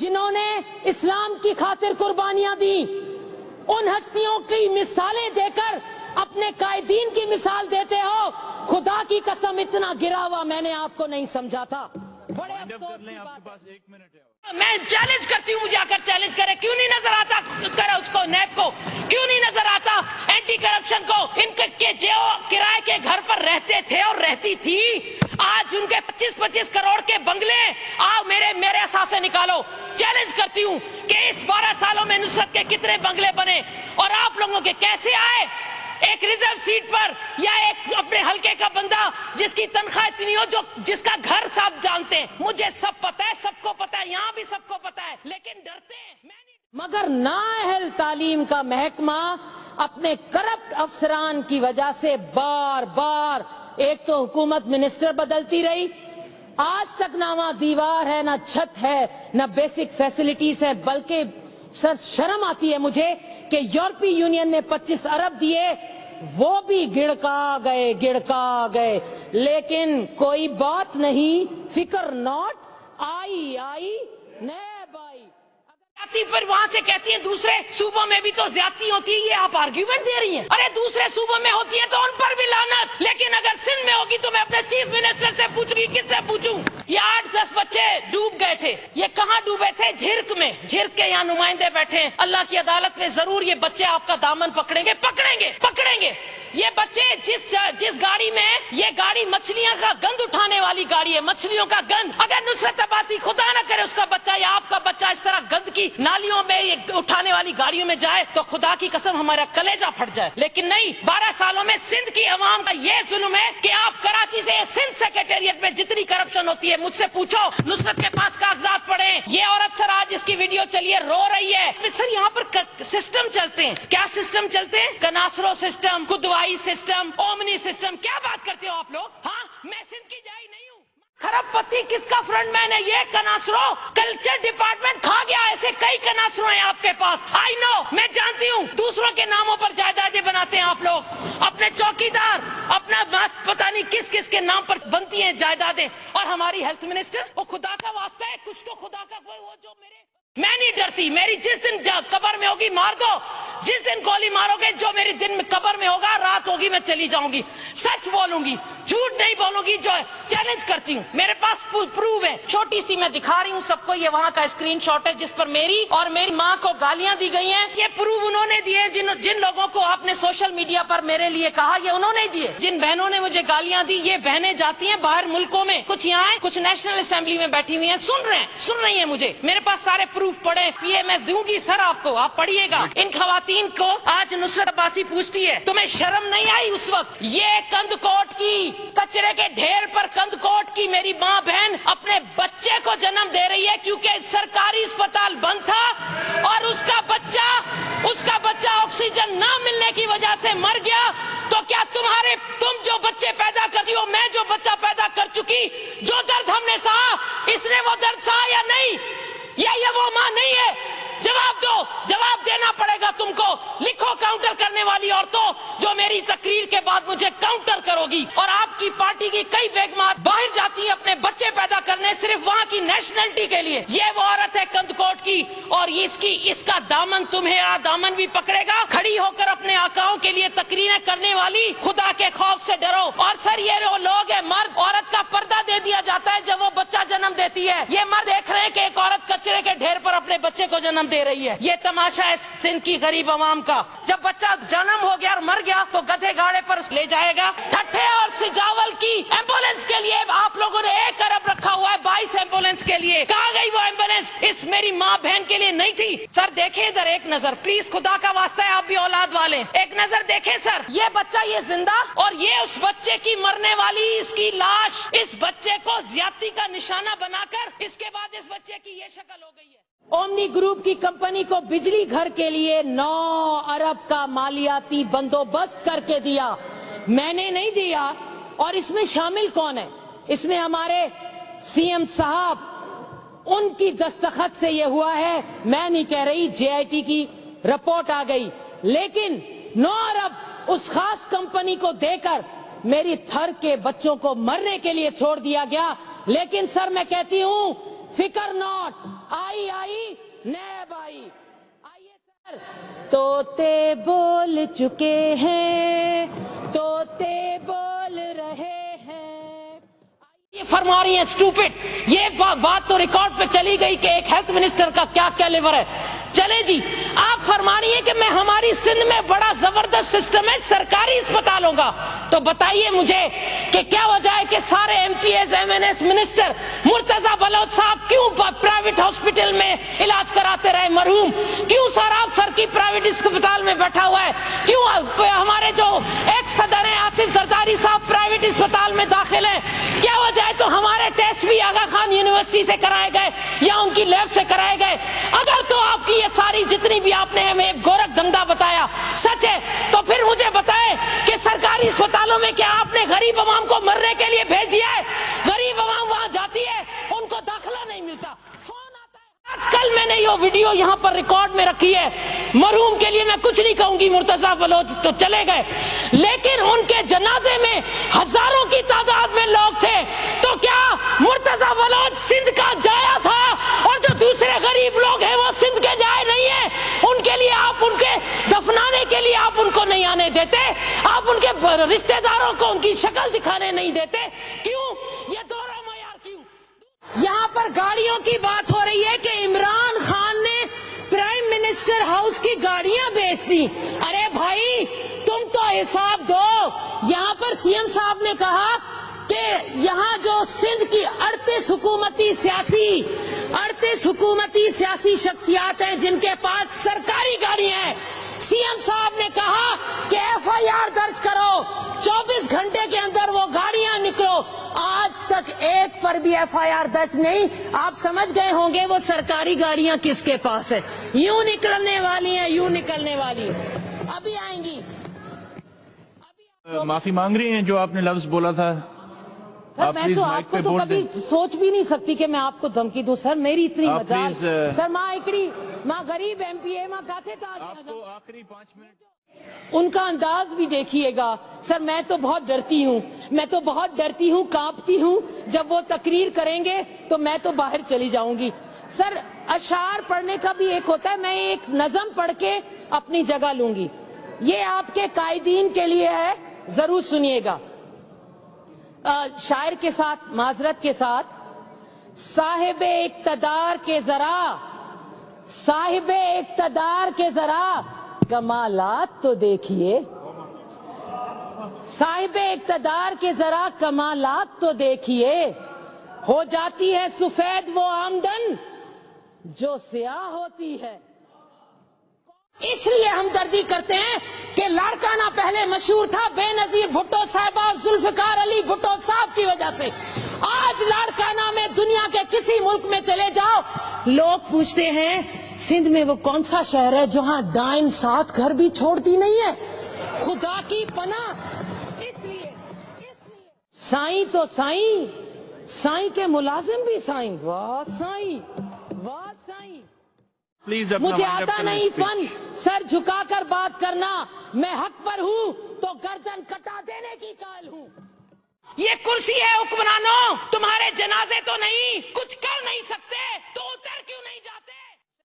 जिन्होंने इस्लाम की खातिर कुर्बानियां दी, उन हस्तियों की मिसालें देकर अपने कायदीन की मिसाल देते हो। खुदा की कसम इतना गिरा हुआ मैंने आपको नहीं समझा था। बड़े अफसोस की बात है। मैं चैलेंज करती हूँ, मुझे आकर चैलेंज करे। क्यों नहीं नजर आता करे उसको, नैब को क्यों नहीं नजर आता, एंटी करप्शन को? इनके जो किराए के घर पर रहते थे और रहती थी, आज उनके 25-25 करोड़ के बंगले, आओ मेरे असासे निकालो। चैलेंज करती हूँ कि इस 12 सालों में नुसरत के कितने बंगले बने और आप लोगों के कैसे आए? एक रिजर्व सीट पर या एक अपने हल्के का बंदा जिसकी तनख्वाह इतनी हो, जिसका घर सब जानते हैं। मुझे सब पता है, सबको पता है, यहाँ भी सबको पता है, लेकिन डरते हैं। मगर नाअहल तालीम का महकमा अपने करप्ट अफसरान की वजह से बार बार, एक तो हुकूमत मिनिस्टर बदलती रही, आज तक ना वहां दीवार है, ना छत है, ना बेसिक फैसिलिटीज है। बल्कि सर शर्म आती है मुझे कि यूरोपीय यूनियन ने 25 अरब दिए, वो भी गिड़का गए, लेकिन कोई बात नहीं, फिकर नॉट, आई नैब आई। पर वहां से कहती है दूसरे सूबों में भी तो ज्यादती होती है, ये आप आर्ग्यूमेंट दे रही हैं। अरे दूसरे सूबों में होती है तो उन पर भी लानत, लेकिन अगर सिंध में होगी तो मैं अपने चीफ मिनिस्टर से पूछूंगी। किससे पूछूं? ये 8-10 बच्चे डूब गए थे। ये कहाँ डूबे थे? झिरक में। झिरक के यहाँ नुमाइंदे बैठे हैं। अल्लाह की अदालत में जरूर ये बच्चे आपका दामन पकड़ेंगे। ये बच्चे जिस गाड़ी में, ये गाड़ी मछलियों का गंद उठाने वाली गाड़ी है, मछलियों का गंद। अगर नुसरत अब्बासी खुदा न करे उसका बच्चा या आपका बच्चा इस तरह गंद की नालियों में, ये उठाने वाली गाड़ियों में जाए तो खुदा की कसम हमारा कलेजा फट जाए। लेकिन नहीं, 12 सालों में सिंध की अवाम का ये जुल्म है कि आप कराची से सिंध सेक्रेटेरिएट में जितनी करप्शन होती है, मुझसे पूछो, नुसरत के पास कागजात पड़े। ये औरत सर आज इसकी वीडियो चली है, रो रही है। सर यहाँ पर सिस्टम चलते हैं। क्या सिस्टम चलते हैं? कनासरो सिस्टम, खुदवाई सिस्टम, ओमनी सिस्टम। क्या बात करते हो आप लोग? हाँ, मैं सिंध की जाई नहीं हूँ। खरबपति किसका फ्रंटमैन है? ये कनासरो। कल्चर डिपार्टमेंट खा गया। ऐसे कई कनासरो हैं आपके पास। आई नो, मैं जानती हूँ। दूसरों के नामों पर जायदादें बनाते हैं आप लोग, अपने चौकीदार, अपना पता नहीं किस किस के नाम पर बनती हैं जायदादें। और हमारी हेल्थ मिनिस्टर, वो खुदा का वास्ता है, कुछ तो खुदा का कोई वो जो मैं नहीं डरती। मेरी जिस दिन कब्र में होगी मार दो, जिस दिन गोली मारोगे, जो मेरी दिन में कब्र में होगा, रात होगी, मैं चली जाऊंगी। सच बोलूंगी, झूठ नहीं बोलूंगी। जो चैलेंज करती हूँ, मेरे पास प्रूफ है। छोटी सी मैं दिखा रही हूँ सबको, ये वहां का स्क्रीनशॉट है जिस पर मेरी और मेरी माँ को गालियां दी गई हैं। ये प्रूफ उन्होंने दिए। जिन लोगों को आपने सोशल मीडिया पर मेरे लिए कहा, ये उन्होंने दिए। जिन बहनों ने मुझे गालियां दी, ये बहनें जाती हैं बाहर मुल्कों में, कुछ यहाँ है, कुछ नेशनल असेंबली में बैठी हुई है, सुन रही है मुझे। मेरे पास सारे प्रूफ पड़े, ये मैं दूंगी सर आपको, आप पढ़िएगा। इन खवातीन को आज नुसरत अब्बासी पूछती है, तुम्हें शर्म नहीं आई उस वक्त? ये कंदकोट की, कचरे के ढेर पर कंदकोट की मेरी माँ बहन अपने बच्चे को जन्म दे रही है क्योंकि सरकारी अस्पताल बंद था और उसका बच्चा ऑक्सीजन ना मिलने की वजह से मर गया। तो क्या तुम जो बच्चे पैदा करती हो, मैं जो बच्चा पैदा कर चुकी, जो दर्द हमने सहा, इसने वो दर्द सहा या नहीं? ये वो मां नहीं है? जवाब दो, जवाब देना पड़ेगा तुमको। लिखो काउंटर करने वाली औरतों, जो मेरी तकरीर के बाद मुझे काउंटर करोगी। और आपकी पार्टी की कई बेगमात बाहर जाती है अपने बच्चे पैदा करने, सिर्फ वहां की नेशनलिटी के लिए। ये वो औरत है कंदकोट की, और इसका दामन तुम्हें दामन भी पकड़ेगा। खड़ी होकर अपने आकाओं के लिए तकरीरें करने वाली, खुदा के खौफ से डरो। और सर ये वो लोग है, मर्द औरत का पर्दा दे दिया जाता है जब वो बच्चा जन्म देती है। ये मर्द देख रहे हैं कि एक औरत कचरे के ढेर पर अपने बच्चे को जन्म दे रही है। ये तमाशा है सिंध की गरीब आवाम का। जब बच्चा जन्म हो गया और मर गया तो गधे गाड़े पर ले जाएगा। ठट्ठे और सिजावल की एम्बुलेंस के लिए आप लोगों ने 1 अरब रखा हुआ है, 22 एम्बुलेंस के लिए। कहाँ गई वो एम्बुलेंस? इस मेरी माँ बहन के लिए नहीं थी। सर देखें इधर एक नजर प्लीज, खुदा का वास्ता है, आप भी औलाद वाले, एक नजर देखें सर। ये बच्चा ये जिंदा, और ये उस बच्चे की मरने वाली इसकी लाश, इस बच्चे को ज्यादती का निशाना बनाकर इसके बाद इस बच्चे की ये शक्ल हो गई है। ओमनी ग्रुप की कंपनी को बिजली घर के लिए 9 अरब का मालियाती बंदोबस्त करके दिया, मैंने नहीं दिया। और इसमें शामिल कौन है? इसमें हमारे सीएम साहब, उनकी दस्तखत से यह हुआ है। मैं नहीं कह रही, जेआईटी की रिपोर्ट आ गई। लेकिन 9 अरब उस खास कंपनी को देकर मेरी थर के बच्चों को मरने के लिए छोड़ दिया गया। लेकिन सर मैं कहती हूं, फिकर नॉट, आई नैब आई। आइए सर। तोते बोल चुके हैं, तोते बोल रहे हैं, ये फरमा रही है स्टूपिड। ये बात तो रिकॉर्ड पे चली गई कि एक हेल्थ मिनिस्टर का क्या क्या लेवर है। चले जी, आप फरमा रही हैं कि मैं हमारी सिंध में बड़ा जबरदस्त सिस्टम है सरकारी अस्पतालों का, तो बताइए मुझे कि क्या वजह है कि सारे MPs MNAs minister Murtaza Baloch साहब क्यों प्राइवेट हॉस्पिटल में इलाज कराते रहे मरहूम? क्यों सराब सर की प्राइवेट अस्पताल में बैठा हुआ है? क्यों हमारे जो एक्स सदर है आसिफ जरदारी साहब प्राइवेट अस्पताल में दाखिल है? क्या वजह है? तो हमारे टेस्ट भी आगा खान यूनिवर्सिटी से कराए गए या उनकी लैब से कराए गए। अगर तो आपकी ये सारी जितनी भी आपने हमें एक गोरख धंधा बताया सच है, तो फिर मुझे बताएं कि सरकारी अस्पतालों में क्या आपने गरीब अवाम को मरने के लिए भेज दिया है? गरीब अवाम वहां जाती है, उनको दाखिला नहीं मिलता, फोन आता है। कल मैंने ये वीडियो यहां पर रिकॉर्ड में रखी है। मरहूम के लिए मैं कुछ नहीं कहूंगी, मुर्तजा बलोच तो चले गए, लेकिन उनके जनाजे में हजारों की तादाद में लोग थे। तो क्या मुर्तजा बलोच सिंध का जाया था और जो दूसरे गरीब लोग हैं वो सिंध के जाए नहीं है? उनके लिए आप उनके दफनाने के लिए आप उनको नहीं आने देते, आप उनके रिश्तेदारों को उनकी शक्ल दिखाने नहीं देते, क्यों? ये दोहरा मयार क्यों? यहां पर गाड़ियों की बात हो रही है कि इमरान खान ने प्राइम मिनिस्टर हाउस की गाड़ियां बेच दी। अरे भाई तुम तो हिसाब दो। यहां पर सीएम साहब ने कहा कि यहां जो सिंध की 38 हुकूमती सियासी शख्सियात हैं जिनके पास सरकारी गाड़ियां हैं, सीएम साहब ने कहा कि एफआईआर दर्ज करो, 24 घंटे के अंदर वो गाड़ियां निकलो। आज तक एक पर भी एफआईआर दर्ज नहीं। आप समझ गए होंगे वो सरकारी गाड़ियां किसके पास है। यूं निकलने वाली हैं, यूं निकलने वाली हैं, अभी आएंगी। माफी मांग रही हैं जो आपने लफ्ज बोला था? सर मैं तो आपको तो कभी सोच भी नहीं सकती कि मैं आपको धमकी दूं। सर मेरी इतनी मजाल। सर मां एकड़ी मां गरीब एमपीए मां काथे था। आपको आखिरी 5 मिनट उनका अंदाज भी देखिएगा। सर मैं तो बहुत डरती हूँ, मैं तो बहुत डरती हूँ, कांपती हूँ। जब वो तकरीर करेंगे तो मैं तो बाहर चली जाऊंगी। सर अशार पढ़ने का भी एक होता है, मैं एक नज़म पढ़ के अपनी जगह लूंगी। ये आपके कायदीन के लिए है, जरूर सुनिएगा। शायर के साथ माजरत के साथ, साहिब इक्तदार के जरा कमालात तो देखिए, साहिब इक्तदार के जरा कमालात तो देखिए, हो जाती है सफेद वो आमदन जो स्याह होती है। इसलिए हम दर्दी करते हैं कि लाड़काना पहले मशहूर था बेनजीर भुट्टो साहिबा और जुल्फिकार अली भुट्टो साहब की वजह से। आज लाड़काना में दुनिया के किसी मुल्क में चले जाओ, लोग पूछते हैं सिंध में वो कौन सा शहर है जहां डाइन 7 घर भी छोड़ती नहीं है। खुदा की पनाह। इसलिए साईं तो साईं के मुलाजिम भी साईं। वाह साईं, वाह साईं। मुझे आता नहीं फन सर झुकाकर बात करना, मैं हक पर हूँ तो गर्दन कटा देने की कायल हूँ। ये कुर्सी है हुक्मरानों, तुम्हारे जनाजे तो नहीं, कुछ कर नहीं सकते तो उतर क्यों नहीं जाते?